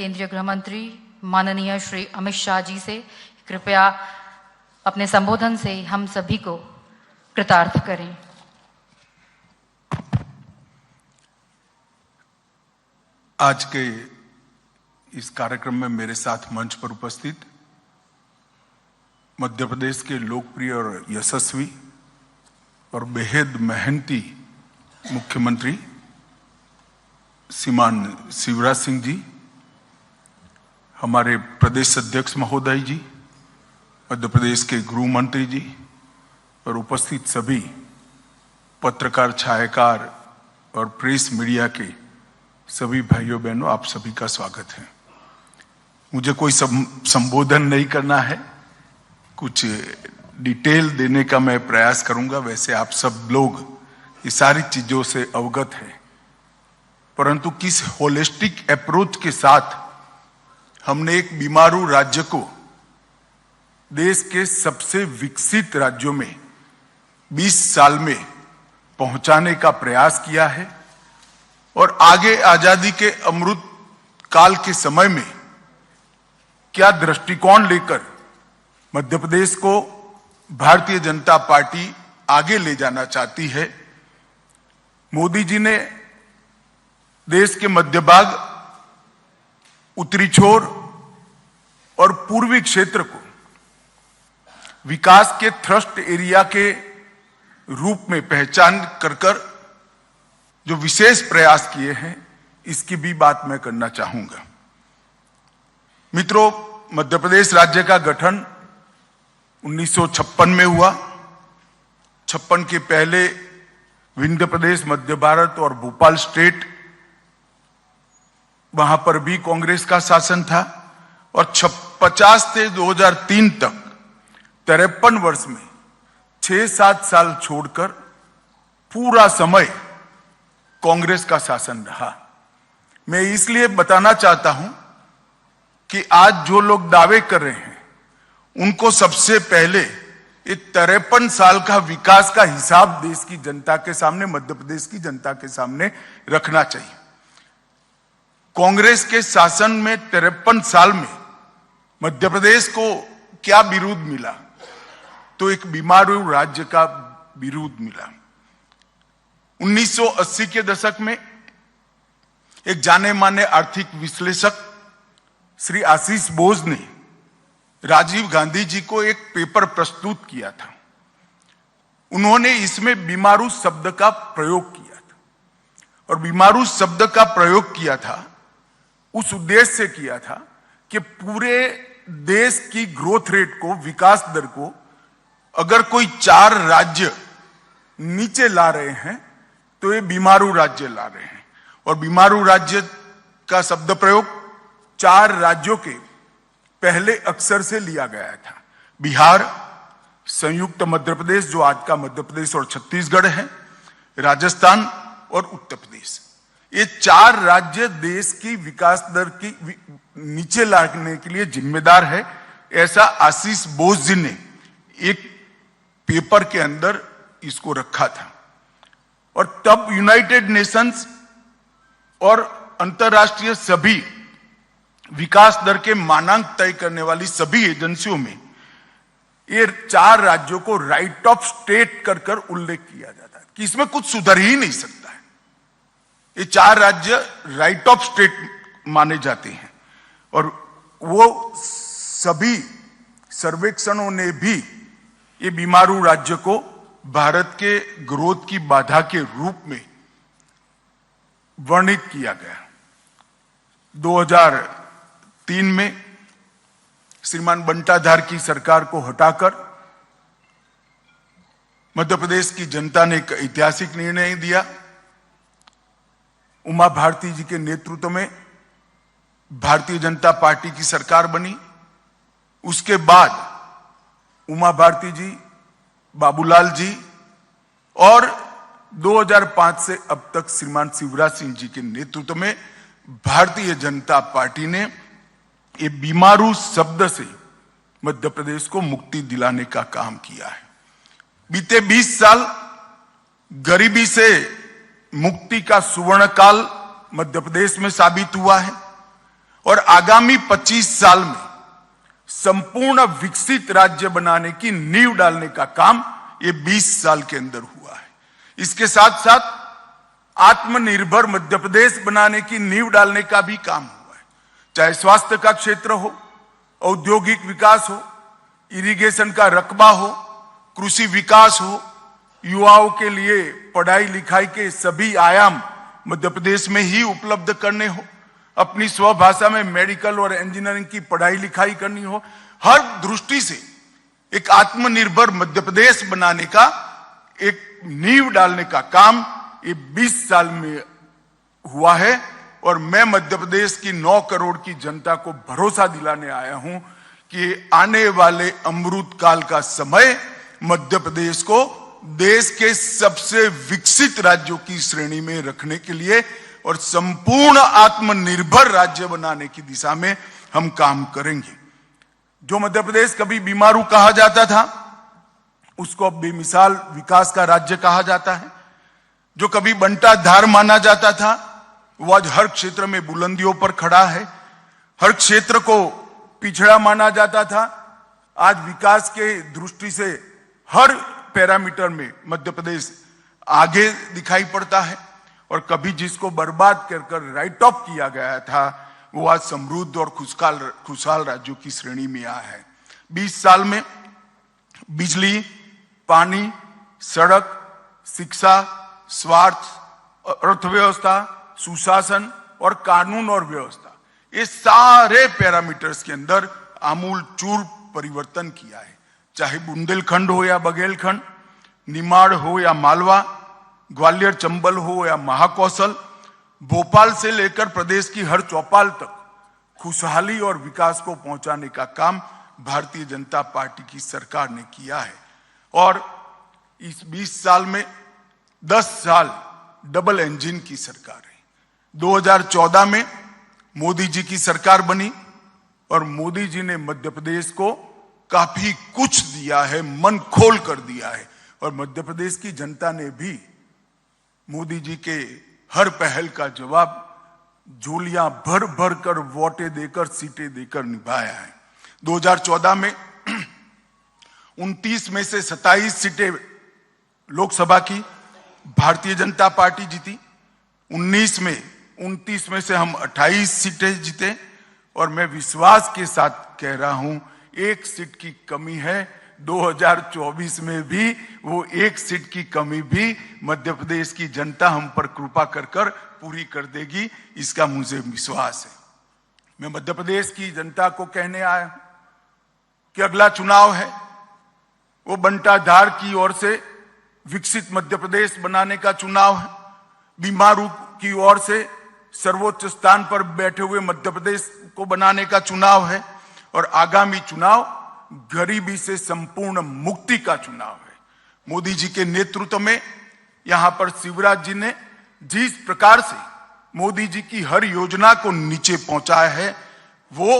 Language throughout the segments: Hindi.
केंद्रीय गृह मंत्री माननीय श्री अमित शाह जी से कृपया अपने संबोधन से हम सभी को कृतार्थ करें। आज के इस कार्यक्रम में मेरे साथ मंच पर उपस्थित मध्य प्रदेश के लोकप्रिय और यशस्वी और बेहद मेहनती मुख्यमंत्री श्रीमान शिवराज सिंह जी, हमारे प्रदेश अध्यक्ष महोदय जी, मध्य प्रदेश के गृह मंत्री जी और उपस्थित सभी पत्रकार, छायाकार और प्रेस मीडिया के सभी भाइयों बहनों, आप सभी का स्वागत है। मुझे कोई संबोधन नहीं करना है, कुछ डिटेल देने का मैं प्रयास करूंगा। वैसे आप सब लोग ये सारी चीजों से अवगत हैं, परंतु किस होलिस्टिक अप्रोच के साथ हमने एक बीमारू राज्य को देश के सबसे विकसित राज्यों में 20 साल में पहुंचाने का प्रयास किया है और आगे आजादी के अमृत काल के समय में क्या दृष्टिकोण लेकर मध्य प्रदेश को भारतीय जनता पार्टी आगे ले जाना चाहती है। मोदी जी ने देश के मध्य भाग, उत्तरी छोर और पूर्वी क्षेत्र को विकास के थ्रस्ट एरिया के रूप में पहचान कर जो विशेष प्रयास किए हैं, इसकी भी बात मैं करना चाहूंगा। मित्रों, मध्य प्रदेश राज्य का गठन 1956 में हुआ। 56 के पहले विंध्य प्रदेश, मध्य भारत और भोपाल स्टेट, वहां पर भी कांग्रेस का शासन था और 50 से 2003 तक 53 वर्ष में 6-7 साल छोड़कर पूरा समय कांग्रेस का शासन रहा। मैं इसलिए बताना चाहता हूं कि आज जो लोग दावे कर रहे हैं, उनको सबसे पहले ये 53 साल का विकास का हिसाब देश की जनता के सामने, मध्य प्रदेश की जनता के सामने रखना चाहिए। कांग्रेस के शासन में 53 साल में मध्य प्रदेश को क्या बिरुद मिला? तो एक बीमारू राज्य का बिरुद मिला। 1980 के दशक में एक जाने माने आर्थिक विश्लेषक श्री आशीष बोस ने राजीव गांधी जी को एक पेपर प्रस्तुत किया था। उन्होंने इसमें बीमारू शब्द का प्रयोग किया था और बीमारू शब्द का प्रयोग किया था उस उद्देश्य से किया था कि पूरे देश की ग्रोथ रेट को, विकास दर को अगर कोई 4 राज्य नीचे ला रहे हैं तो ये बीमारू राज्य ला रहे हैं। और बीमारू राज्य का शब्द प्रयोग 4 राज्यों के पहले अक्षर से लिया गया था। बिहार, संयुक्त मध्य प्रदेश जो आज का मध्य प्रदेश और छत्तीसगढ़ है, राजस्थान और उत्तर प्रदेश। ये 4 राज्य देश की विकास दर की नीचे लाने के लिए जिम्मेदार है, ऐसा आशीष बोस जी ने एक पेपर के अंदर इसको रखा था। और तब यूनाइटेड नेशंस और अंतरराष्ट्रीय सभी विकास दर के मानांक तय करने वाली सभी एजेंसियों में ये 4 राज्यों को राइट ऑफ स्टेट कर उल्लेख किया जाता है कि इसमें कुछ सुधर ही नहीं सकता है। ये 4 राज्य राइट ऑफ स्टेट माने जाते हैं और वो सभी सर्वेक्षणों ने भी ये बीमारू राज्य को भारत के ग्रोथ की बाधा के रूप में वर्णित किया गया। 2003 में श्रीमान बंटाधार की सरकार को हटाकर मध्य प्रदेश की जनता ने एक ऐतिहासिक निर्णय दिया। उमा भारती जी के नेतृत्व में भारतीय जनता पार्टी की सरकार बनी। उसके बाद उमा भारती जी, बाबूलाल जी और 2005 से अब तक श्रीमान शिवराज सिंह जी के नेतृत्व में भारतीय जनता पार्टी ने ये बीमारू शब्द से मध्य प्रदेश को मुक्ति दिलाने का काम किया है। बीते 20 साल गरीबी से मुक्ति का सुवर्ण काल मध्य प्रदेश में साबित हुआ है और आगामी 25 साल में संपूर्ण विकसित राज्य बनाने की नींव डालने का काम ये 20 साल के अंदर हुआ है। इसके साथ साथ आत्मनिर्भर मध्य प्रदेश बनाने की नींव डालने का भी काम हुआ है, चाहे स्वास्थ्य का क्षेत्र हो, औद्योगिक विकास हो, इरिगेशन का रकबा हो, कृषि विकास हो, युवाओं के लिए पढ़ाई लिखाई के सभी आयाम मध्य प्रदेश में ही उपलब्ध करने हो, अपनी स्वभाषा में मेडिकल और इंजीनियरिंग की पढ़ाई लिखाई करनी हो, हर दृष्टि से एक आत्मनिर्भर मध्य प्रदेश बनाने का एक नींव डालने का काम ये 20 साल में हुआ है। और मैं मध्य प्रदेश की 9 करोड़ की जनता को भरोसा दिलाने आया हूं कि आने वाले अमृत काल का समय मध्य प्रदेश को देश के सबसे विकसित राज्यों की श्रेणी में रखने के लिए और संपूर्ण आत्मनिर्भर राज्य बनाने की दिशा में हम काम करेंगे। जो मध्य प्रदेश कभी बीमारू कहा जाता था, उसको अब बेमिसाल विकास का राज्य कहा जाता है। जो कभी बंटा धार माना जाता था, वो आज हर क्षेत्र में बुलंदियों पर खड़ा है। हर क्षेत्र को पिछड़ा माना जाता था, आज विकास के दृष्टि से हर पैरामीटर में मध्य प्रदेश आगे दिखाई पड़ता है। और कभी जिसको बर्बाद कर राइट ऑफ किया गया था, वो आज समृद्ध और खुशहाल राज्यों की श्रेणी में आया है। 20 साल में बिजली, पानी, सड़क, शिक्षा, स्वास्थ्य, अर्थव्यवस्था, सुशासन और कानून और व्यवस्था, ये सारे पैरामीटर्स के अंदर आमूल चूर परिवर्तन किया है। चाहे बुंदेलखंड हो या बघेलखंड, निमाड़ हो या मालवा, ग्वालियर चंबल हो या महाकौशल, भोपाल से लेकर प्रदेश की हर चौपाल तक खुशहाली और विकास को पहुंचाने का काम भारतीय जनता पार्टी की सरकार ने किया है। और इस 20 साल में 10 साल डबल इंजन की सरकार है। 2014 में मोदी जी की सरकार बनी और मोदी जी ने मध्य प्रदेश को काफी कुछ दिया है, मन खोल कर दिया है। और मध्य प्रदेश की जनता ने भी मोदी जी के हर पहल का जवाब झोलियां भर भर कर वोटें देकर, सीटें देकर निभाया है। 2014 में 29 में से 27 सीटें लोकसभा की भारतीय जनता पार्टी जीती। 29 में से हम 28 सीटें जीते। और मैं विश्वास के साथ कह रहा हूं, एक सीट की कमी है। 2024 में भी वो एक सीट की कमी भी मध्य प्रदेश की जनता हम पर कृपा कर पूरी कर देगी, इसका मुझे विश्वास है। मैं मध्य प्रदेश की जनता को कहने आया हूं कि अगला चुनाव है वो बंटाधार की ओर से विकसित मध्य प्रदेश बनाने का चुनाव है, बीमारू की ओर से सर्वोच्च स्थान पर बैठे हुए मध्य प्रदेश को बनाने का चुनाव है। और आगामी चुनाव गरीबी से संपूर्ण मुक्ति का चुनाव है। मोदी जी के नेतृत्व में यहां पर शिवराज जी ने जिस प्रकार से मोदी जी की हर योजना को नीचे पहुंचाया है, वो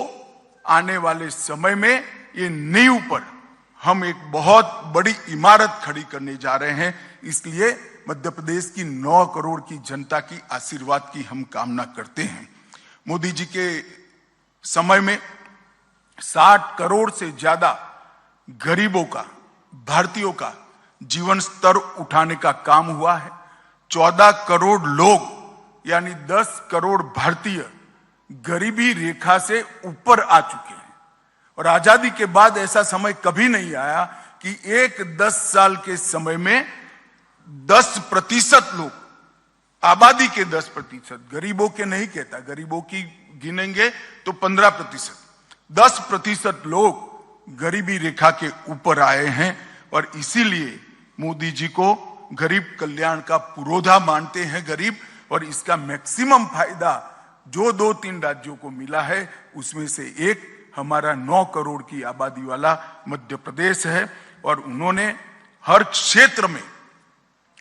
आने वाले समय में ये नींव पर हम एक बहुत बड़ी इमारत खड़ी करने जा रहे हैं। इसलिए मध्य प्रदेश की 9 करोड़ की जनता की आशीर्वाद की हम कामना करते हैं। मोदी जी के समय में 60 करोड़ से ज्यादा गरीबों का, भारतीयों का जीवन स्तर उठाने का काम हुआ है। 14 करोड़ लोग यानी 10 करोड़ भारतीय गरीबी रेखा से ऊपर आ चुके हैं। और आजादी के बाद ऐसा समय कभी नहीं आया कि एक 10 साल के समय में 10% लोग, आबादी के 10%, गरीबों के नहीं कहता, गरीबों की गिनेंगे तो 15%, 10% लोग गरीबी रेखा के ऊपर आए हैं। और इसीलिए मोदी जी को गरीब कल्याण का पुरोधा मानते हैं गरीब। और इसका मैक्सिमम फायदा जो 2-3 राज्यों को मिला है, उसमें से एक हमारा 9 करोड़ की आबादी वाला मध्य प्रदेश है। और उन्होंने हर क्षेत्र में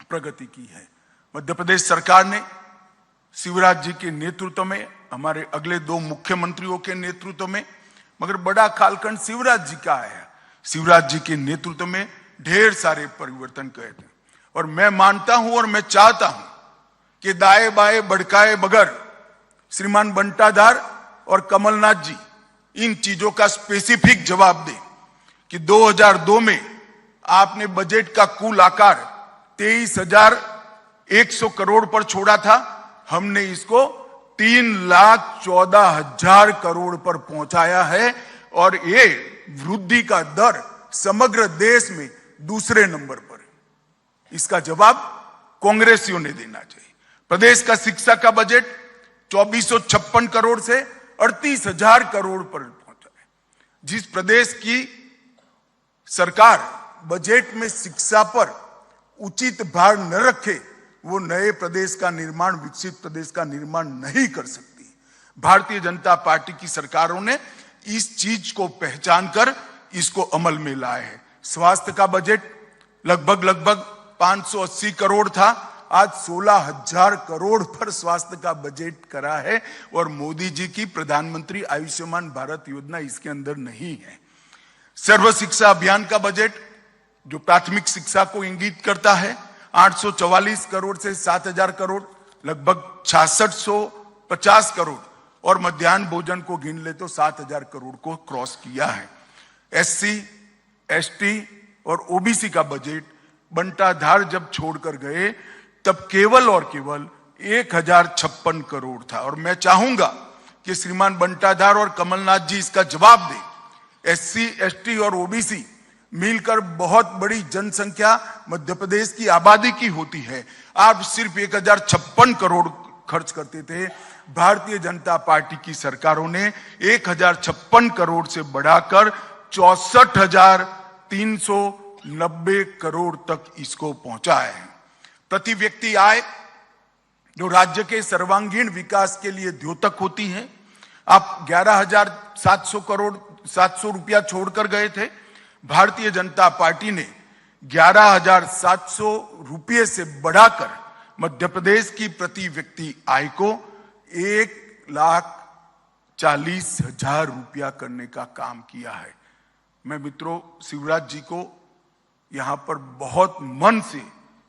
प्रगति की है। मध्य प्रदेश सरकार ने शिवराज जी के नेतृत्व में, हमारे अगले 2 मुख्यमंत्रियों के नेतृत्व में, मगर बड़ा कालखंड शिवराज जी का है, शिवराज जी के नेतृत्व में ढेर सारे परिवर्तन किए थे। और मैं मानता हूं और मैं चाहता हूं कि दाएं बाएं भड़काए बगैर श्रीमान बंटाधार और कमलनाथ जी इन चीजों का स्पेसिफिक जवाब दें कि 2002 में आपने बजट का कुल आकार 23,100 करोड़ पर छोड़ा था, हमने इसको 3,14,000 करोड़ पर पहुंचाया है और ये वृद्धि का दर समग्र देश में दूसरे नंबर पर है। इसका जवाब कांग्रेसियों ने देना चाहिए। प्रदेश का शिक्षा का बजट 2,456 करोड़ से 38,000 करोड़ पर पहुंचा है। जिस प्रदेश की सरकार बजट में शिक्षा पर उचित भार न रखे वो नए प्रदेश का निर्माण, विकसित प्रदेश का निर्माण नहीं कर सकती। भारतीय जनता पार्टी की सरकारों ने इस चीज को पहचान कर इसको अमल में लाए हैं। स्वास्थ्य का बजट लगभग 580 करोड़ था, आज 16,000 करोड़ पर स्वास्थ्य का बजट करा है और मोदी जी की प्रधानमंत्री आयुष्मान भारत योजना इसके अंदर नहीं है। सर्व शिक्षा अभियान का बजट जो प्राथमिक शिक्षा को इंगित करता है 844 करोड़ से 7,000 करोड़, लगभग 6650 करोड़ और मध्याह्न भोजन को गिन ले तो 7,000 करोड़ को क्रॉस किया है। SC, ST और OBC का बजट बंटाधार जब छोड़कर गए तब केवल और केवल 1,056 करोड़ था और मैं चाहूंगा कि श्रीमान बंटाधार और कमलनाथ जी इसका जवाब दें। SC, ST और OBC मिलकर बहुत बड़ी जनसंख्या मध्य प्रदेश की आबादी की होती है। आप सिर्फ 1,056 करोड़ खर्च करते थे। भारतीय जनता पार्टी की सरकारों ने 1,056 करोड़ से बढ़ाकर 64,390 करोड़ तक इसको पहुंचाया है। प्रति व्यक्ति आय जो राज्य के सर्वांगीण विकास के लिए द्योतक होती है, आप 11,700 रुपया छोड़कर गए थे। भारतीय जनता पार्टी ने 11,700 रुपये से बढ़ाकर मध्य प्रदेश की प्रति व्यक्ति आय को 1,40,000 रुपया करने का काम किया है। मैं मित्रों शिवराज जी को यहां पर बहुत मन से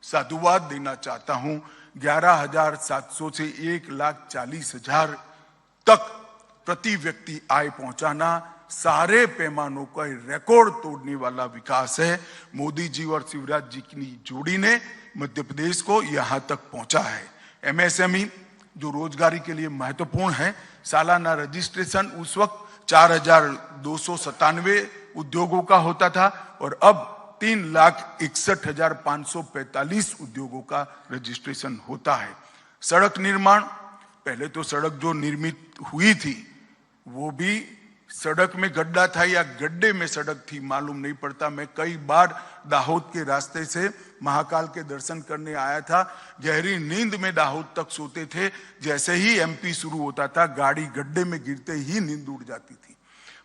साधुवाद देना चाहता हूं। 11,700 से 1,40,000 तक प्रति व्यक्ति आय पहुंचाना सारे पैमानों का रिकॉर्ड तोड़ने वाला विकास है। मोदी जी और शिवराज जी की जोड़ी ने मध्य प्रदेश को यहां तक पहुंचा है। MSME जो रोजगारी के लिए महत्वपूर्ण है, सालाना रजिस्ट्रेशन उस वक्त 4,297 उद्योगों का होता था और अब 3,61,545 उद्योगों का रजिस्ट्रेशन होता है। सड़क निर्माण, पहले तो सड़क जो निर्मित हुई थी वो भी सड़क में गड्ढा था या गड्ढे में सड़क थी मालूम नहीं पड़ता। मैं कई बार दाहोद के रास्ते से महाकाल के दर्शन करने आया था, गहरी नींद में दाहोद तक सोते थे। जैसे ही MP शुरू होता था गाड़ी गड्ढे में गिरते ही नींद उड़ जाती थी।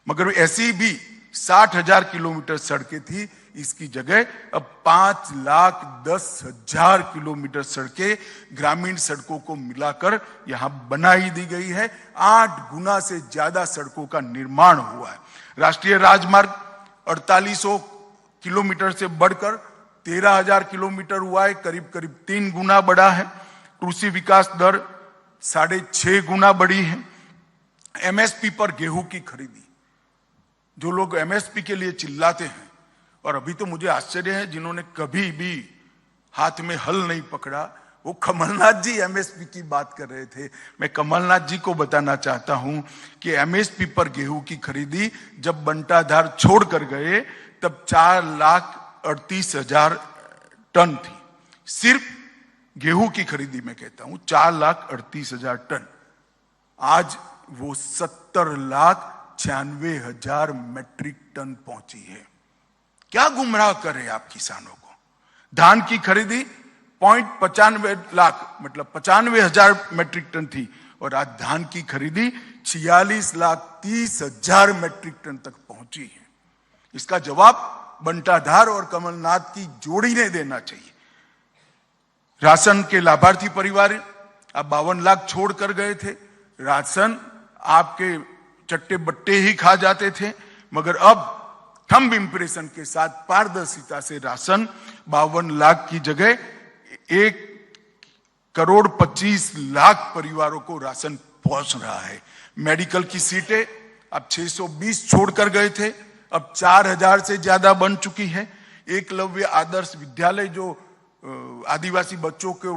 मगर ऐसी भी 60,000 किलोमीटर सड़कें थी, इसकी जगह अब 5,10,000 किलोमीटर सड़कें ग्रामीण सड़कों को मिलाकर यहां बनाई दी गई है। 8 गुना से ज्यादा सड़कों का निर्माण हुआ है। राष्ट्रीय राजमार्ग 4,800 किलोमीटर से बढ़कर 13,000 किलोमीटर हुआ है, करीब 3 गुना बढ़ा है। कृषि विकास दर 6.5 गुना बढ़ी है। MSP पर गेहूं की खरीदी, जो लोग MSP के लिए चिल्लाते हैं, और अभी तो मुझे आश्चर्य है जिन्होंने कभी भी हाथ में हल नहीं पकड़ा, वो कमलनाथ जी MSP की बात कर रहे थे। मैं कमलनाथ जी को बताना चाहता हूं कि MSP पर गेहूं की खरीदी जब बंटाधार छोड़कर गए तब 4,38,000 टन थी। सिर्फ गेहूं की खरीदी में कहता हूं 4,38,000 टन। आज वो 70,96,000 मैट्रिक टन पहुंची है। क्या गुमराह करे आप किसानों को। धान की खरीदी 0.95 लाख मतलब 95,000 मैट्रिक टन थी और आज धान की खरीदी 46,30,000 मैट्रिक टन तक पहुंची है। इसका जवाब बंटाधार और कमलनाथ की जोड़ी ने देना चाहिए। राशन के लाभार्थी परिवार आप 52 लाख छोड़ कर गए थे। राशन आपके चट्टे बट्टे ही खा जाते थे, मगर अब थंब इंप्रेशन के साथ पारदर्शिता से राशन 52 लाख की जगह 1,25,00,000 परिवारों को राशन पहुंच रहा है। मेडिकल की सीटें अब 620 छोड़कर गए थे, अब 4000 से ज्यादा बन चुकी है। एकलव्य आदर्श विद्यालय जो आदिवासी बच्चों के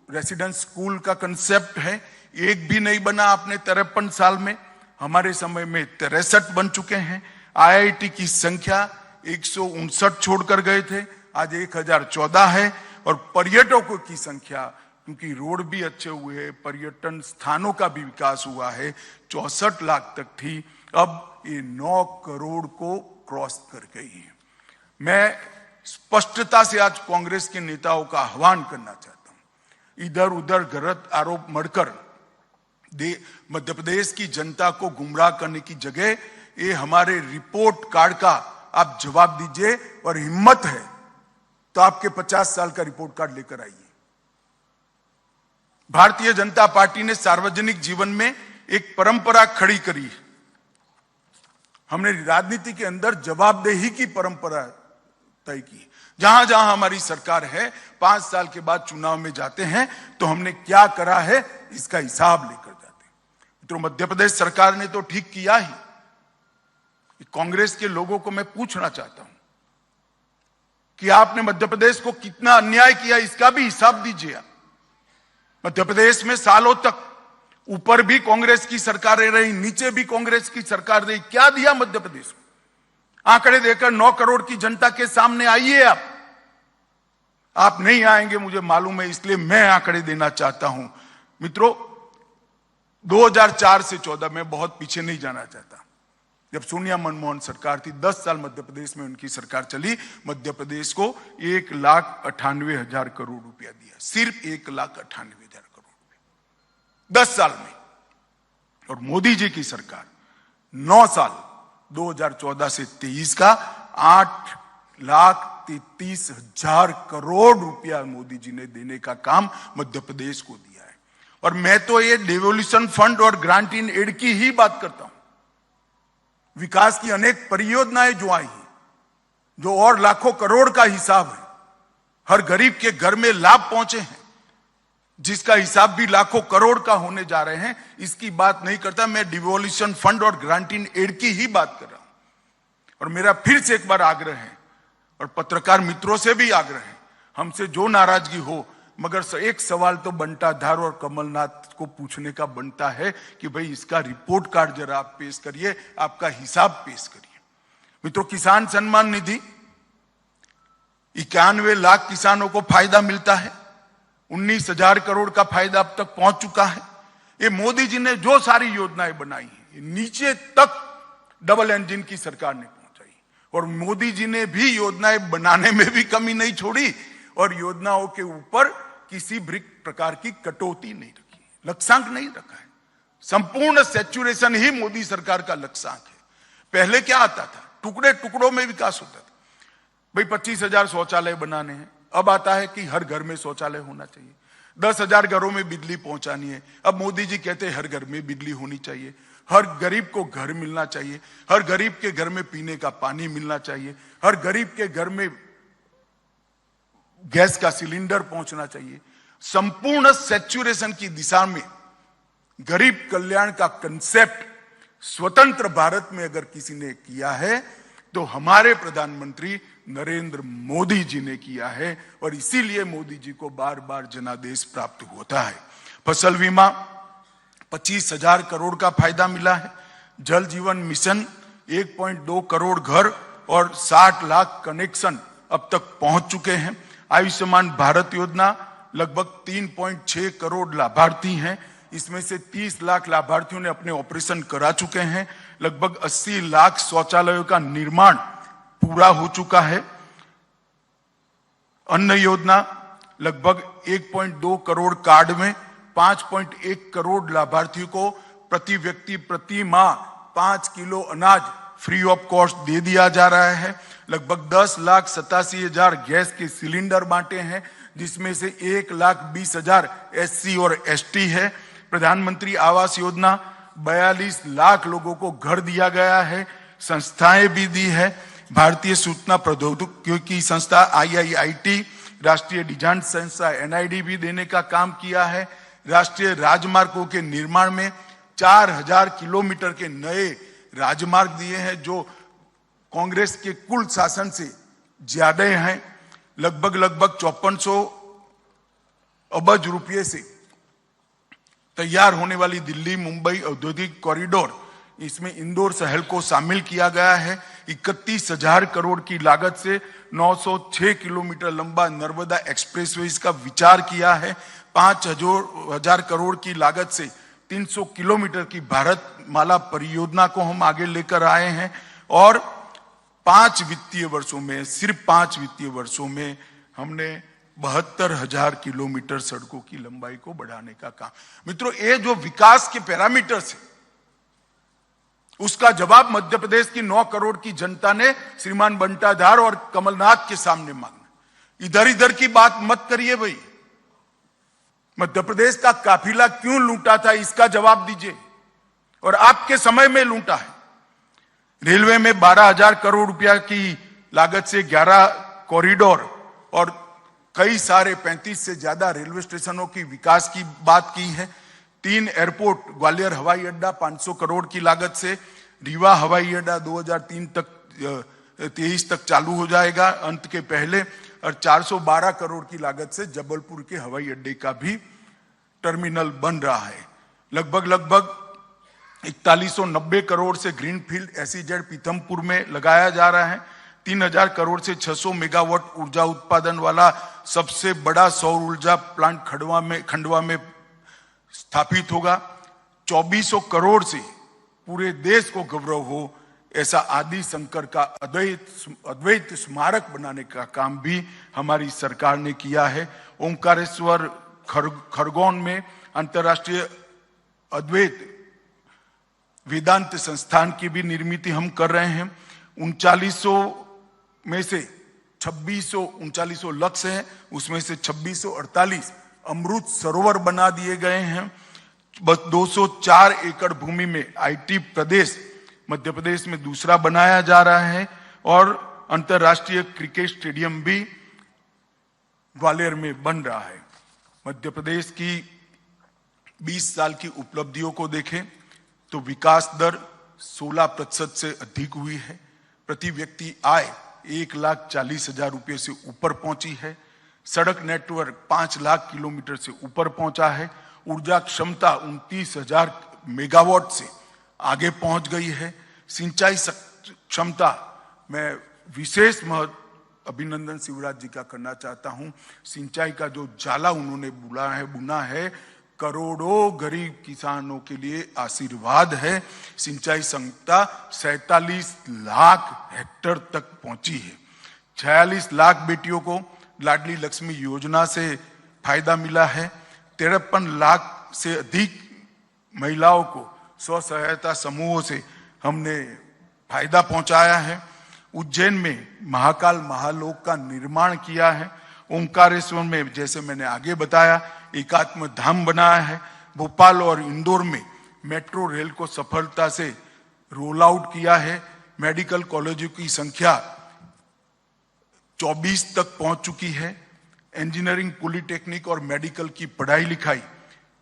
रेसिडेंस स्कूल का कंसेप्ट है, एक भी नहीं बना आपने 53 साल में। हमारे समय में 63 बन चुके हैं। IIT की संख्या 159 छोड़कर गए थे, आज 1014 है। और पर्यटकों की संख्या, क्योंकि रोड भी अच्छे हुए, पर्यटन स्थानों का भी विकास हुआ है, 64 लाख तक थी, अब ये 9 करोड़ को क्रॉस कर गई है। मैं स्पष्टता से आज कांग्रेस के नेताओं का आह्वान करना चाहता हूं, इधर उधर गलत आरोप मढ़कर मध्य प्रदेश की जनता को गुमराह करने की जगह ये हमारे रिपोर्ट कार्ड का आप जवाब दीजिए, और हिम्मत है तो आपके 50 साल का रिपोर्ट कार्ड लेकर आइए। भारतीय जनता पार्टी ने सार्वजनिक जीवन में एक परंपरा खड़ी करी है। हमने राजनीति के अंदर जवाबदेही की परंपरा तय की। जहां जहां हमारी सरकार है, 5 साल के बाद चुनाव में जाते हैं तो हमने क्या करा है इसका हिसाब लेकर जाते हैं। तो मध्य प्रदेश सरकार ने तो ठीक किया ही। कांग्रेस के लोगों को मैं पूछना चाहता हूं कि आपने मध्य प्रदेश को कितना अन्याय किया, इसका भी हिसाब दीजिए आप। मध्य प्रदेश में सालों तक ऊपर भी कांग्रेस की सरकारें रही, नीचे भी कांग्रेस की सरकार रही, क्या दिया मध्य प्रदेश में? आंकड़े देकर 9 करोड़ की जनता के सामने आइए आप नहीं आएंगे मुझे मालूम है, इसलिए मैं आंकड़े देना चाहता हूं। मित्रों, 2004 से 14 में बहुत पीछे नहीं जाना चाहता। जब सोनिया मनमोहन सरकार थी, 10 साल मध्य प्रदेश में उनकी सरकार चली, मध्य प्रदेश को 1,98,000 करोड़ रुपया दिया, सिर्फ 1,98,000 करोड़ रुपया 10 साल में। और मोदी जी की सरकार 9 साल 2014 से 23 का 8,33,000 करोड़ रुपया मोदी जी ने देने का काम मध्य प्रदेश को दिया है। और मैं तो ये डेवोल्यूशन फंड और ग्रांट इन एड की ही बात करता हूं। विकास की अनेक परियोजनाएं जो आई हैं, जो और लाखों करोड़ का हिसाब है, हर गरीब के घर में लाभ पहुंचे हैं, जिसका हिसाब भी लाखों करोड़ का होने जा रहे हैं, इसकी बात नहीं करता। मैं डिवोल्यूशन फंड और ग्रांट इन एड की ही बात कर रहा हूं। और मेरा फिर से एक बार आग्रह है, और पत्रकार मित्रों से भी आग्रह है, हमसे जो नाराजगी हो, मगर एक सवाल तो बंटाधार और कमलनाथ को पूछने का बनता है कि भाई इसका रिपोर्ट कार्ड जरा आप पेश करिए, आपका हिसाब पेश करिए। मित्रों, किसान सम्मान निधि 91 लाख किसानों को फायदा मिलता है, 19,000 करोड़ का फायदा अब तक पहुंच चुका है। ये मोदी जी ने जो सारी योजनाएं बनाई हैं, नीचे तक डबल इंजन की सरकार ने पहुंचाई, और मोदी जी ने भी योजनाएं बनाने में भी कमी नहीं छोड़ी, और योजनाओं के ऊपर किसी भी प्रकार की कटौती नहीं रखी, लक्ष्यांक नहीं रखा है। संपूर्ण सैचुरेशन ही मोदी सरकार का लक्ष्यांक है। पहले क्या आता था, टुकड़े टुकड़ों में विकास होता था। भाई 25,000 शौचालय बनाने हैं, अब आता है कि हर घर में शौचालय होना चाहिए। 10,000 घरों में बिजली पहुंचानी है, अब मोदी जी कहते हैं हर घर में बिजली होनी चाहिए। हर गरीब को घर मिलना चाहिए, हर गरीब के घर में पीने का पानी मिलना चाहिए, हर गरीब के घर में गैस का सिलेंडर पहुंचना चाहिए। संपूर्ण सैचुरेशन की दिशा में गरीब कल्याण का कंसेप्ट स्वतंत्र भारत में अगर किसी ने किया है तो हमारे प्रधानमंत्री नरेंद्र मोदी जी ने किया है, और इसीलिए मोदी जी को बार बार जनादेश प्राप्त होता है। फसल बीमा 25,000 करोड़ का फायदा मिला है। जल जीवन मिशन 1.2 करोड़ घर और 60 लाख कनेक्शन अब तक पहुंच चुके हैं। आयुष्मान भारत योजना लगभग 3.6 करोड़ लाभार्थी हैं, इसमें से 30 लाख लाभार्थियों ने अपने ऑपरेशन करा चुके हैं। लगभग 80 लाख शौचालयों का निर्माण पूरा हो चुका है। अन्न योजना लगभग 1.2 करोड़ कार्ड में 5.1 करोड़ लाभार्थियों को प्रति व्यक्ति प्रति माह 5 किलो अनाज फ्री ऑफ कॉस्ट दे दिया जा रहा है। लगभग 10,87,000 गैस के सिलेंडर बांटे हैं, जिसमें से 1,20,000 SC और ST है। प्रधानमंत्री आवास योजना 42 लाख लोगों को घर दिया गया है, संस्थाएं भी दी है। भारतीय सूचना प्रौद्योगिकी संस्था IIIT, राष्ट्रीय डिजाइन संस्था NID भी देने का काम किया है। राष्ट्रीय राजमार्गों के निर्माण में 4000 किलोमीटर के नए राजमार्ग दिए हैं जो कांग्रेस के कुल शासन से ज्यादा हैं। लगभग 5400 अरब रुपये से तैयार होने वाली दिल्ली मुंबई औद्योगिक कॉरिडोर, इसमें इंदौर शहर को शामिल किया गया है। 31,000 करोड़ की लागत से 906 किलोमीटर लंबा नर्मदा एक्सप्रेसवे का विचार किया है। 5,000 करोड़ की लागत से 300 किलोमीटर की भारत माला परियोजना को हम आगे लेकर आए हैं और 5 वित्तीय वर्षों में, सिर्फ 5 वित्तीय वर्षों में हमने 72,000 किलोमीटर सड़कों की लंबाई को बढ़ाने का काम। मित्रों, ये जो विकास के पैरामीटर्स है उसका जवाब मध्य प्रदेश की 9 करोड़ की जनता ने श्रीमान बंटाधार और कमलनाथ के सामने मांगा। इधर इधर की बात मत करिए भाई। मध्य प्रदेश का काफिला क्यों लूटा था इसका जवाब दीजिए, और आपके समय में लूटा है। रेलवे में 12,000 करोड़ रुपया की लागत से 11 कॉरिडोर और कई सारे 35 से ज्यादा रेलवे स्टेशनों की विकास की बात की है। 3 एयरपोर्ट, ग्वालियर हवाई अड्डा 500 करोड़ की लागत से, रीवा हवाई अड्डा 2023 तक चालू हो जाएगा अंत के पहले, और 412 करोड़ की लागत से जबलपुर के हवाई अड्डे का भी टर्मिनल बन रहा है। लगभग 4190 करोड़ से ग्रीनफील्ड एसईजेड पीथमपुर में लगाया जा रहा है। 3,000 करोड़ से 600 मेगावाट ऊर्जा उत्पादन वाला सबसे बड़ा सौर ऊर्जा प्लांट खंडवा में स्थापित होगा। 2400 करोड़ से पूरे देश को गौरव हो ऐसा आदि शंकर का अद्वैत स्मारक बनाने का काम भी हमारी सरकार ने किया है। ओंकारेश्वर खरगोन में अंतर्राष्ट्रीय अद्वैत वेदांत संस्थान की भी निर्मित हम कर रहे हैं। 3900 में से 2639 लक्ष्य है, उसमें से 2648 अमृत सरोवर बना दिए गए हैं। बस 204 एकड़ भूमि में आईटी प्रदेश मध्य प्रदेश में दूसरा बनाया जा रहा है और अंतर्राष्ट्रीय क्रिकेट स्टेडियम भी ग्वालियर में बन रहा है। मध्य प्रदेश की 20 साल की उपलब्धियों को देखें तो विकास दर 16% से अधिक हुई है। प्रति व्यक्ति आय 1,40,000 रुपये से ऊपर पहुंची है। सड़क नेटवर्क 5 लाख किलोमीटर से ऊपर पहुंचा है। ऊर्जा क्षमता 29,000 मेगावाट से आगे पहुंच गई है। सिंचाई क्षमता में विशेष अभिनंदन शिवराज जी का करना चाहता हूं। सिंचाई का जो जाला उन्होंने बुना है करोड़ों गरीब किसानों के लिए आशीर्वाद है। सिंचाई क्षमता 47 लाख हेक्टेयर तक पहुंची है। 46 लाख बेटियों को लाडली लक्ष्मी योजना से फायदा मिला है। 53 लाख से अधिक महिलाओं को स्व सहायता समूहों से हमने फायदा पहुंचाया है। उज्जैन में महाकाल महालोक का निर्माण किया है। ओंकारेश्वर में जैसे मैंने आगे बताया एकात्म धाम बनाया है। भोपाल और इंदौर में मेट्रो रेल को सफलता से रोल आउट किया है। मेडिकल कॉलेजों की संख्या 24 तक पहुंच चुकी है। इंजीनियरिंग, पॉलिटेक्निक और मेडिकल की पढ़ाई लिखाई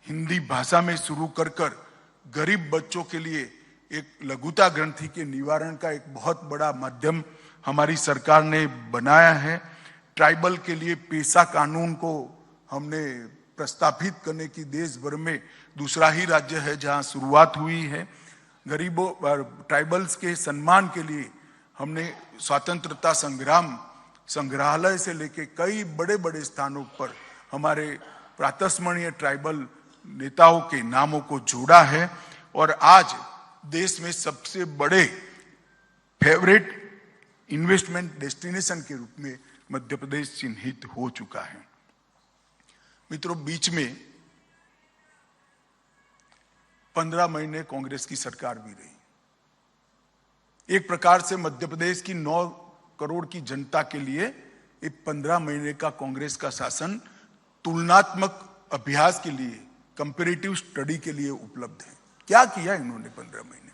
हिंदी भाषा में शुरू कर गरीब बच्चों के लिए एक लघुता ग्रंथि के निवारण का एक बहुत बड़ा माध्यम हमारी सरकार ने बनाया है। ट्राइबल के लिए पेशा कानून को हमने प्रस्तावित करने की देश भर में दूसरा ही राज्य है जहां शुरुआत हुई है। गरीबों और ट्राइबल्स के सम्मान के लिए हमने स्वतंत्रता संग्राम संग्रहालय से लेके कई बड़े बड़े स्थानों पर हमारे प्रातस्मरणीय ट्राइबल नेताओं के नामों को जोड़ा है और आज देश में सबसे बड़े फेवरेट इन्वेस्टमेंट डेस्टिनेशन के रूप में मध्य प्रदेश चिन्हित हो चुका है। मित्रों, बीच में 15 महीने कांग्रेस की सरकार भी रही। एक प्रकार से मध्य प्रदेश की 9 करोड़ की जनता के लिए एक 15 महीने का कांग्रेस का शासन तुलनात्मक अभ्यास के लिए, कंपैरेटिव स्टडी के लिए उपलब्ध है। क्या किया इन्होंने 15 महीने?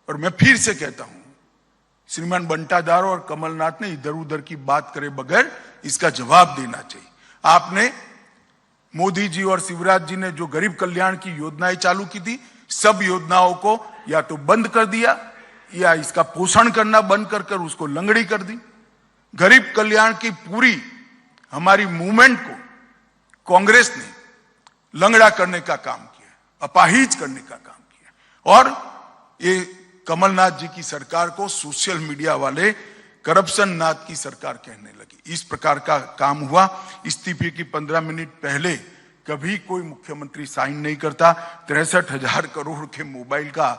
और मैं फिर से कहता हूं, श्रीमान बंटाधार और कमलनाथ ने इधर उधर की बात करे बगैर इसका जवाब देना चाहिए। आपने मोदी जी और शिवराज जी ने जो गरीब कल्याण की योजनाएं चालू की थी, सब योजनाओं को या तो बंद कर दिया या इसका पोषण करना बंद कर उसको लंगड़ी कर दी। गरीब कल्याण की पूरी हमारी मूवमेंट को कांग्रेस ने लंगड़ा करने का काम किया, अपाहिज करने का काम किया। और ये कमलनाथ जी की सरकार को सोशल मीडिया वाले करप्शन नाथ की सरकार कहने लगी। इस प्रकार का काम हुआ। इस्तीफे की 15 मिनट पहले कभी कोई मुख्यमंत्री साइन नहीं करता। 63,000 करोड़ के मोबाइल का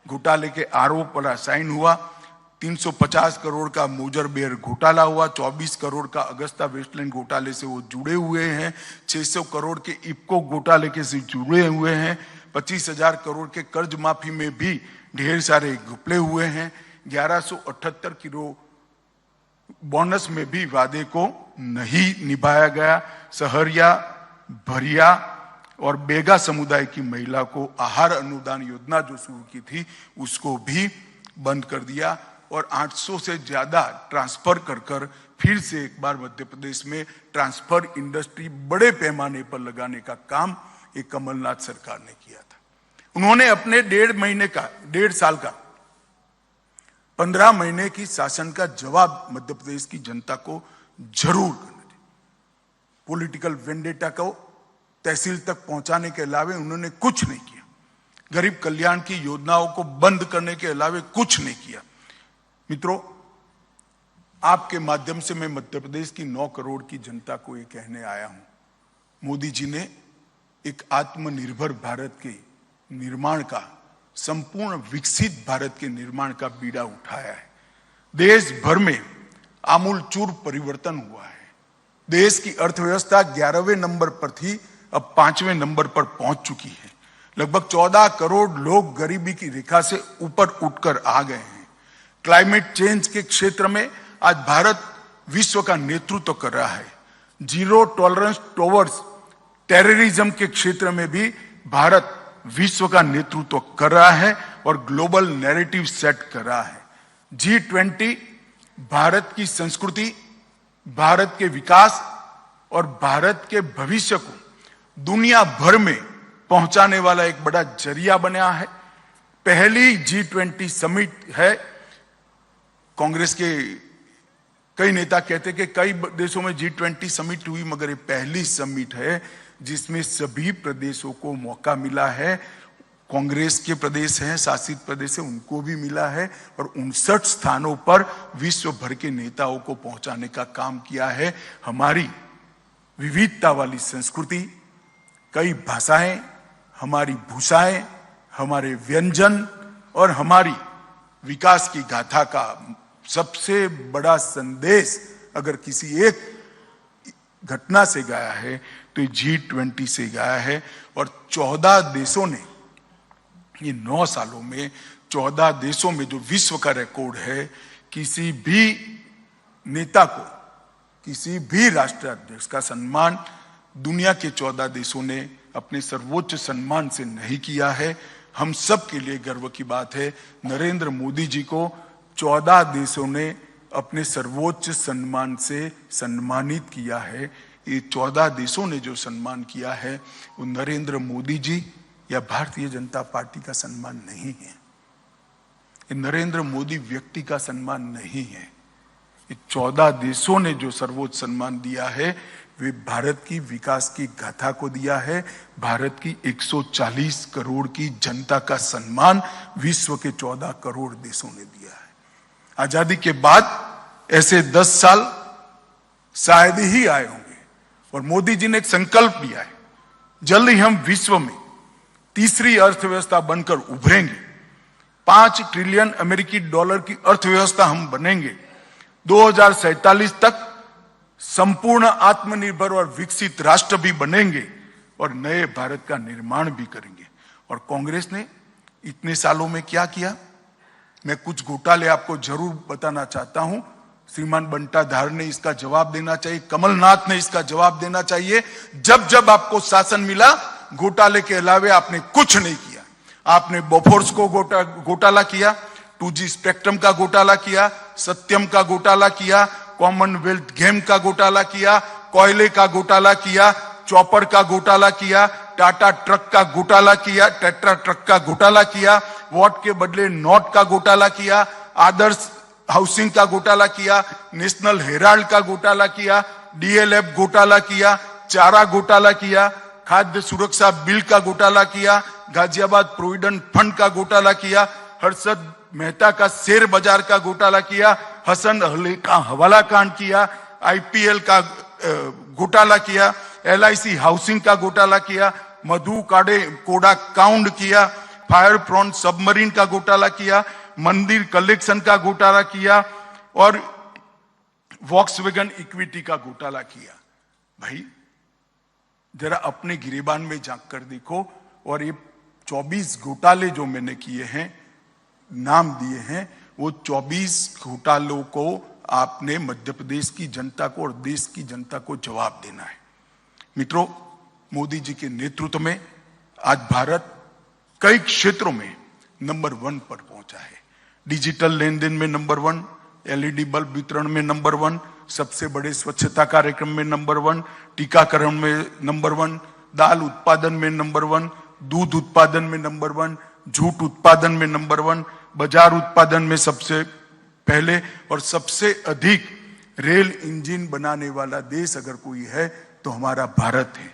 घोटाले के आरोप वाला साइन हुआ। 350 करोड़ का मोजरबेर घोटाला हुआ। 24 करोड़ का अगस्ता वेस्टलैंड घोटाले से वो जुड़े हुए हैं। 600 करोड़ के इफ्को घोटाले के से जुड़े हुए हैं। 25,000 करोड़ के कर्ज माफी में भी ढेर सारे घपले हुए हैं। 1178 करोड़ बोनस में भी वादे को नहीं निभाया गया। सहरिया, भरिया और बेगा समुदाय की महिला को आहार अनुदान योजना जो शुरू की थी उसको भी बंद कर दिया। और 800 से ज्यादा ट्रांसफर कर फिर से एक बार मध्य प्रदेश में ट्रांसफर इंडस्ट्री बड़े पैमाने पर लगाने का काम एक कमलनाथ सरकार ने किया था। उन्होंने अपने 1.5 साल का 15 महीने की शासन का जवाब मध्य प्रदेश की जनता को जरूर करना चाहिए। पॉलिटिकल वेंडेटा को तहसील तक पहुंचाने के अलावे उन्होंने कुछ नहीं किया। गरीब कल्याण की योजनाओं को बंद करने के अलावे कुछ नहीं किया। मित्रों, आपके माध्यम से मैं मध्य प्रदेश की 9 करोड़ की जनता को ये कहने आया हूं, मोदी जी ने एक आत्मनिर्भर भारत के निर्माण का, संपूर्ण विकसित भारत के निर्माण का बीड़ा उठाया है। देश भर में आमूलचूर परिवर्तन हुआ है। देश की अर्थव्यवस्था 11वें नंबर पर थी, अब 5वें नंबर पर पहुंच चुकी है। लगभग 14 करोड़ लोग गरीबी की रेखा से ऊपर उठकर आ गए हैं। क्लाइमेट चेंज के क्षेत्र में आज भारत विश्व का नेतृत्व कर रहा है। जीरो टॉलरेंस टुवर्ड्स टेररिज्म के क्षेत्र में भी भारत विश्व का नेतृत्व कर रहा है और ग्लोबल नैरेटिव सेट कर रहा है। G20 भारत की संस्कृति, भारत के विकास और भारत के भविष्य को दुनिया भर में पहुंचाने वाला एक बड़ा जरिया बना है। पहली G20 समिट है। कांग्रेस के कई नेता कहते कि कई देशों में G20 समिट हुई, मगर ये पहली समिट है जिसमें सभी प्रदेशों को मौका मिला है। कांग्रेस के प्रदेश हैं, शासित प्रदेश है, उनको भी मिला है और 59 स्थानों पर विश्व भर के नेताओं को पहुंचाने का काम किया है। हमारी विविधता वाली संस्कृति, कई भाषाएं, हमारी भूषाएं, हमारे व्यंजन और हमारी विकास की गाथा का सबसे बड़ा संदेश अगर किसी एक घटना से गया है तो G20 से गया है। और 14 देशों ने, ये 9 सालों में 14 देशों में जो विश्व का रिकॉर्ड है, किसी भी नेता को, किसी भी राष्ट्राध्यक्ष का सम्मान दुनिया के 14 देशों ने अपने सर्वोच्च सम्मान से नहीं किया है। हम सब के लिए गर्व की बात है, नरेंद्र मोदी जी को 14 देशों ने अपने सर्वोच्च सम्मान से सम्मानित किया है। ये 14 देशों ने जो सम्मान किया है वो नरेंद्र मोदी जी या भारतीय जनता पार्टी का सम्मान नहीं है। ये नरेंद्र मोदी व्यक्ति का सम्मान नहीं है। ये 14 देशों ने जो सर्वोच्च सम्मान दिया है वे भारत की विकास की गाथा को दिया है। भारत की 140 करोड़ की जनता का सम्मान विश्व के 14 करोड़ देशों ने दिया है। आजादी के बाद ऐसे 10 साल शायद ही आए होंगे और मोदी जी ने एक संकल्प लिया है, जल्द ही हम विश्व में तीसरी अर्थव्यवस्था बनकर उभरेंगे। 5 ट्रिलियन अमेरिकी डॉलर की अर्थव्यवस्था हम बनेंगे। 2047 तक संपूर्ण आत्मनिर्भर और विकसित राष्ट्र भी बनेंगे और नए भारत का निर्माण भी करेंगे। और कांग्रेस ने इतने सालों में क्या किया, मैं कुछ घोटाले आपको जरूर बताना चाहता हूं। श्रीमान बंटाधार ने इसका जवाब देना चाहिए, कमलनाथ ने इसका जवाब देना चाहिए। जब जब आपको शासन मिला, घोटाले के अलावे आपने कुछ नहीं किया। आपने बोफोर्स को घोटाला किया, 2G स्पेक्ट्रम का घोटाला किया, सत्यम का घोटाला किया, कॉमनवेल्थ गेम का घोटाला किया, कोयले का घोटाला किया, चॉपर का घोटाला किया, टाटा ट्रक का घोटाला किया, टेट्रा ट्रक का घोटाला किया, वॉट के बदले नोट का घोटाला किया, आदर्श हाउसिंग का घोटाला किया, नेशनल हेराल्ड का घोटाला किया, डीएलएफ घोटाला किया, चारा घोटाला किया, खाद्य सुरक्षा बिल का घोटाला किया, गाजियाबाद प्रोविडेंट फंड का घोटाला किया, हर्षद मेहता का शेयर बाजार का घोटाला किया, हसन अली का हवाला कांड किया, आईपीएल का घोटाला किया, एलआईसी हाउसिंग का घोटाला किया, मधु कोड़ा काउंड किया, फायर फ्रॉन्ट सबमरीन का घोटाला किया, मंदिर कलेक्शन का घोटाला किया और वॉक्सवैगन इक्विटी का घोटाला किया। भाई जरा अपने गिरेबान में झांक कर देखो। और ये 24 घोटाले जो मैंने किए हैं, नाम दिए हैं, वो 24 घोटालों को आपने मध्य प्रदेश की जनता को और देश की जनता को जवाब देना है। मित्रों, मोदी जी के नेतृत्व में आज भारत कई क्षेत्रों में नंबर 1 पर पहुंचा है। डिजिटल लेन देन में नंबर 1, एलईडी बल्ब वितरण में नंबर 1, सबसे बड़े स्वच्छता कार्यक्रम में नंबर 1, टीकाकरण में नंबर 1, दाल उत्पादन में नंबर 1, दूध उत्पादन में नंबर 1, जूट उत्पादन में नंबर 1, बाजार उत्पादन में सबसे पहले, और सबसे अधिक रेल इंजन बनाने वाला देश अगर कोई है तो हमारा भारत है।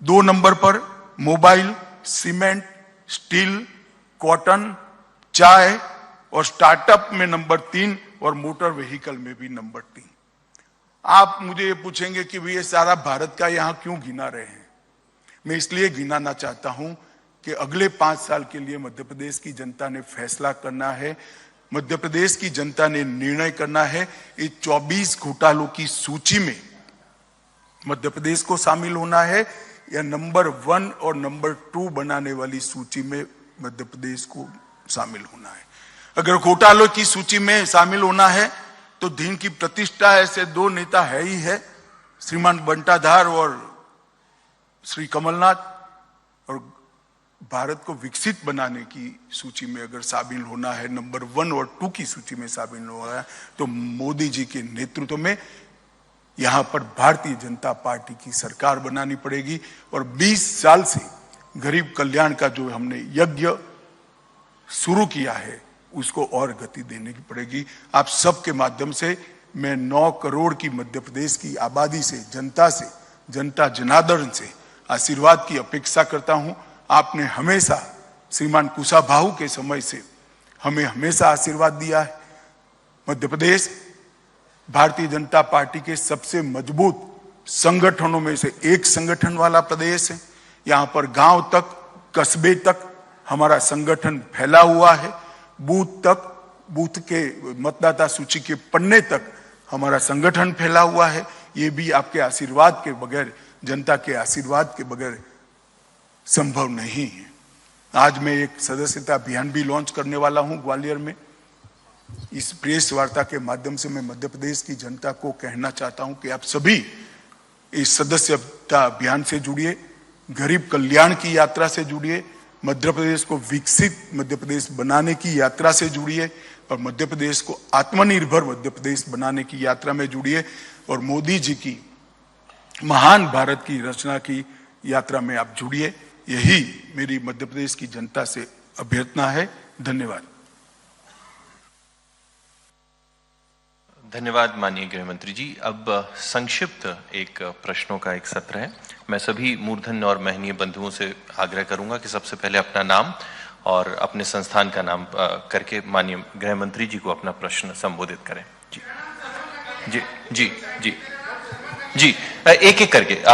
2 नंबर पर मोबाइल, सीमेंट, स्टील, कॉटन, चाय और स्टार्टअप में नंबर 3 और मोटर व्हीकल में भी नंबर 3। आप मुझे ये पूछेंगे कि ये सारा भारत का यहां क्यों गिना रहे हैं? मैं इसलिए गिनाना चाहता हूं कि अगले 5 साल के लिए मध्य प्रदेश की जनता ने फैसला करना है, मध्य प्रदेश की जनता ने निर्णय करना है। इस 24 घोटालों की सूची में मध्य प्रदेश को शामिल होना है या नंबर 1 और नंबर 2 बनाने वाली सूची में मध्य प्रदेश को शामिल होना है। अगर घोटालों की सूची में शामिल होना है तो दिन की प्रतिष्ठा ऐसे 2 नेता है ही है, श्रीमान बंटाधार और श्री कमलनाथ। और भारत को विकसित बनाने की सूची में अगर शामिल होना है, नंबर 1 और 2 की सूची में शामिल होना है, तो मोदी जी के नेतृत्व में यहां पर भारतीय जनता पार्टी की सरकार बनानी पड़ेगी। और 20 साल से गरीब कल्याण का जो हमने यज्ञ शुरू किया है उसको और गति देने की पड़ेगी। आप सबके माध्यम से मैं 9 करोड़ की मध्य प्रदेश की आबादी से, जनता जनार्दन से आशीर्वाद की अपेक्षा करता हूं। आपने हमेशा श्रीमान कुशाभाऊ के समय से हमें हमेशा आशीर्वाद दिया है। मध्य प्रदेश भारतीय जनता पार्टी के सबसे मजबूत संगठनों में से एक संगठन वाला प्रदेश है। यहां पर गांव तक, कस्बे तक हमारा संगठन फैला हुआ है, बूथ तक, बूथ के मतदाता सूची के पन्ने तक हमारा संगठन फैला हुआ है। ये भी आपके आशीर्वाद के बगैर, जनता के आशीर्वाद के बगैर संभव नहीं है। आज मैं एक सदस्यता अभियान भी लॉन्च करने वाला हूं ग्वालियर में। इस प्रेस वार्ता के माध्यम से मैं मध्य प्रदेश की जनता को कहना चाहता हूं कि आप सभी इस सदस्यता अभियान से जुड़िए, गरीब कल्याण की यात्रा से जुड़िए, मध्य प्रदेश को विकसित मध्य प्रदेश बनाने की यात्रा से जुड़िए और मध्य प्रदेश को आत्मनिर्भर मध्य प्रदेश बनाने की यात्रा में जुड़िए और मोदी जी की महान भारत की रचना की यात्रा में आप जुड़िए। यही मेरी मध्य प्रदेश की जनता से अभ्यर्थना है। धन्यवाद। धन्यवाद माननीय गृह मंत्री जी। अब संक्षिप्त एक प्रश्नों का एक सत्र है। मैं सभी मूर्धन्य और महनीय बंधुओं से आग्रह करूंगा कि सबसे पहले अपना नाम और अपने संस्थान का नाम करके माननीय गृह मंत्री जी को अपना प्रश्न संबोधित करें। जी जी जी जी जी, एक एक करके